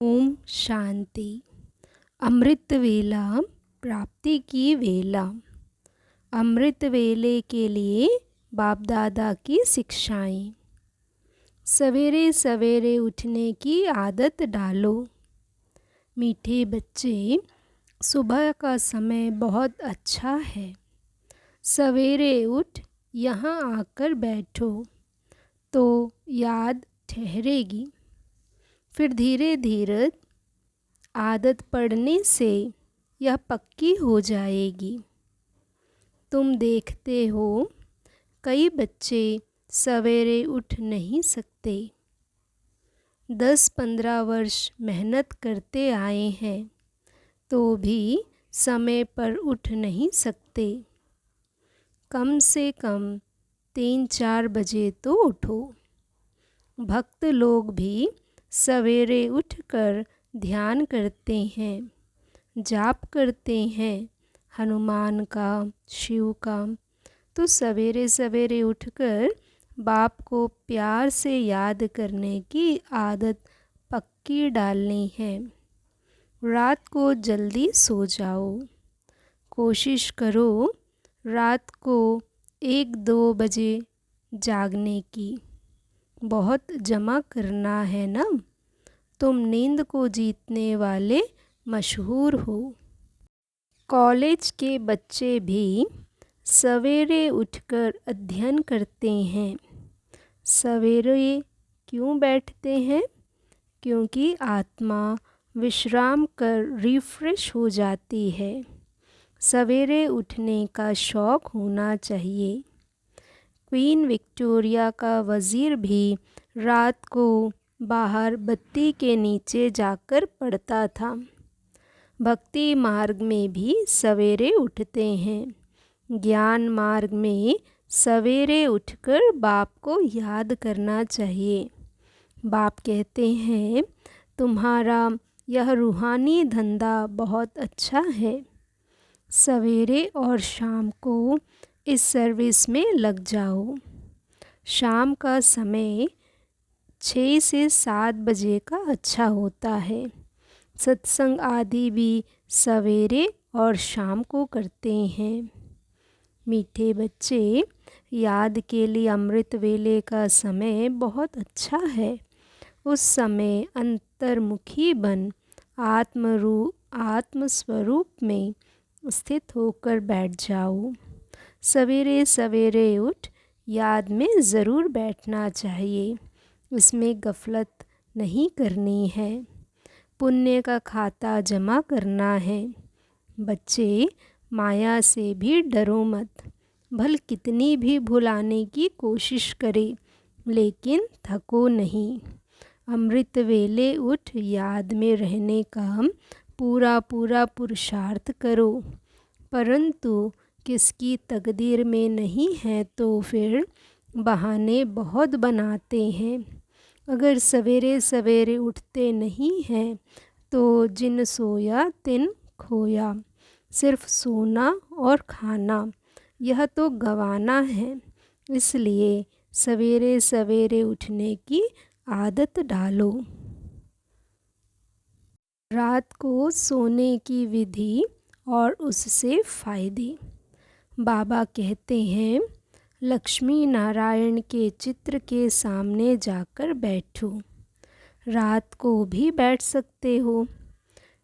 ओम शांति। अमृत वेला प्राप्ति की वेला। अमृत वेले के लिए बाप दादा की शिक्षाएं। सवेरे सवेरे उठने की आदत डालो। मीठे बच्चे, सुबह का समय बहुत अच्छा है। सवेरे उठ यहाँ आकर बैठो तो याद ठहरेगी। फिर धीरे धीरे आदत पड़ने से यह पक्की हो जाएगी। तुम देखते हो कई बच्चे सवेरे उठ नहीं सकते। 10-15 वर्ष मेहनत करते आए हैं तो भी समय पर उठ नहीं सकते। कम से कम 3-4 बजे तो उठो। भक्त लोग भी सवेरे उठकर ध्यान करते हैं, जाप करते हैं हनुमान का, शिव का। तो सवेरे सवेरे उठकर बाप को प्यार से याद करने की आदत पक्की डालनी है। रात को जल्दी सो जाओ। कोशिश करो रात को 1-2 बजे जागने की। बहुत जमा करना है ना। तुम नींद को जीतने वाले मशहूर हो। कॉलेज के बच्चे भी सवेरे उठकर अध्ययन करते हैं। सवेरे क्यों बैठते हैं? क्योंकि आत्मा विश्राम कर रिफ्रेश हो जाती है। सवेरे उठने का शौक़ होना चाहिए। क्वीन विक्टोरिया का वज़ीर भी रात को बाहर बत्ती के नीचे जाकर पढ़ता था। भक्ति मार्ग में भी सवेरे उठते हैं। ज्ञान मार्ग में सवेरे उठकर बाप को याद करना चाहिए। बाप कहते हैं, तुम्हारा यह रूहानी धंधा बहुत अच्छा है। सवेरे और शाम को इस सर्विस में लग जाओ। शाम का समय 6 से 7 बजे का अच्छा होता है। सत्संग आदि भी सवेरे और शाम को करते हैं। मीठे बच्चे, याद के लिए अमृत वेले का समय बहुत अच्छा है। उस समय अंतर्मुखी बन आत्मस्वरूप में स्थित होकर बैठ जाओ। सवेरे सवेरे उठ याद में ज़रूर बैठना चाहिए। इसमें गफलत नहीं करनी है। पुण्य का खाता जमा करना है। बच्चे, माया से भी डरो मत। भल कितनी भी भुलाने की कोशिश करे लेकिन थको नहीं। अमृत वेले उठ याद में रहने का पूरा पुरुषार्थ करो। परंतु किसकी तकदीर में नहीं है तो फिर बहाने बहुत बनाते हैं। अगर सवेरे सवेरे उठते नहीं हैं तो जिन सोया तिन खोया। सिर्फ सोना और खाना, यह तो गंवाना है। इसलिए सवेरे सवेरे उठने की आदत डालो। रात को सोने की विधि और उससे फ़ायदे। बाबा कहते हैं, लक्ष्मी नारायण के चित्र के सामने जाकर बैठो। रात को भी बैठ सकते हो।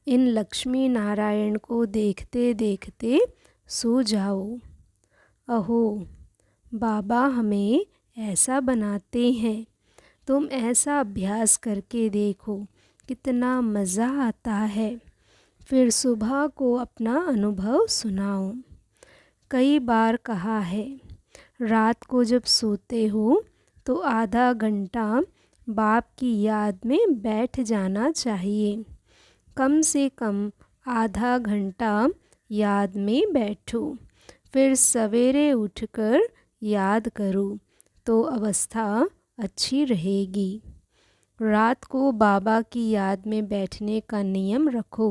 इन लक्ष्मी नारायण को देखते देखते सो जाओ। अहो, बाबा हमें ऐसा बनाते हैं। तुम ऐसा अभ्यास करके देखो, कितना मज़ा आता है। फिर सुबह को अपना अनुभव सुनाओ। कई बार कहा है, रात को जब सोते हो तो आधा घंटा बाप की याद में बैठ जाना चाहिए। कम से कम आधा घंटा याद में बैठो। फिर सवेरे उठकर याद करो तो अवस्था अच्छी रहेगी। रात को बाबा की याद में बैठने का नियम रखो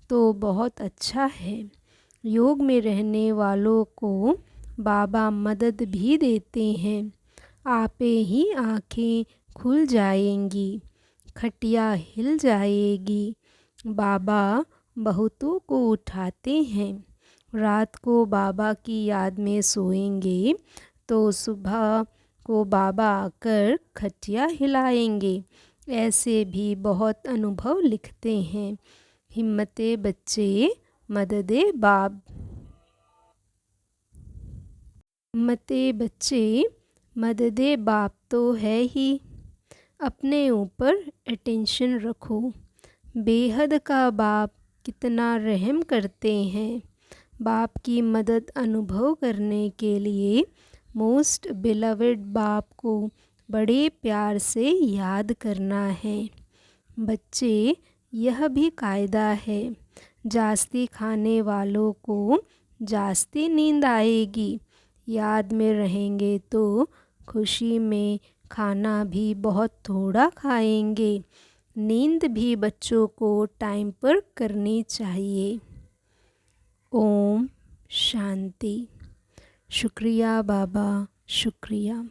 तो बहुत अच्छा है। योग में रहने वालों को बाबा मदद भी देते हैं। आपे ही आँखें खुल जाएंगी। खटिया हिल जाएगी। बाबा बहुतों को उठाते हैं। रात को बाबा की याद में सोएंगे तो सुबह को बाबा आकर खटिया हिलाएंगे। ऐसे भी बहुत अनुभव लिखते हैं। हिम्मते बच्चे मददे बाप। हिम्मते बच्चे मददे बाप तो है ही। अपने ऊपर अटेंशन रखो। बेहद का बाप कितना रहम करते हैं। बाप की मदद अनुभव करने के लिए मोस्ट बिलवेड बाप को बड़े प्यार से याद करना है। बच्चे, यह भी कायदा है, जास्ती खाने वालों को जास्ती नींद आएगी। याद में रहेंगे तो खुशी में खाना भी बहुत थोड़ा खाएंगे। नींद भी बच्चों को टाइम पर करनी चाहिए। ओम शांति। शुक्रिया बाबा, शुक्रिया।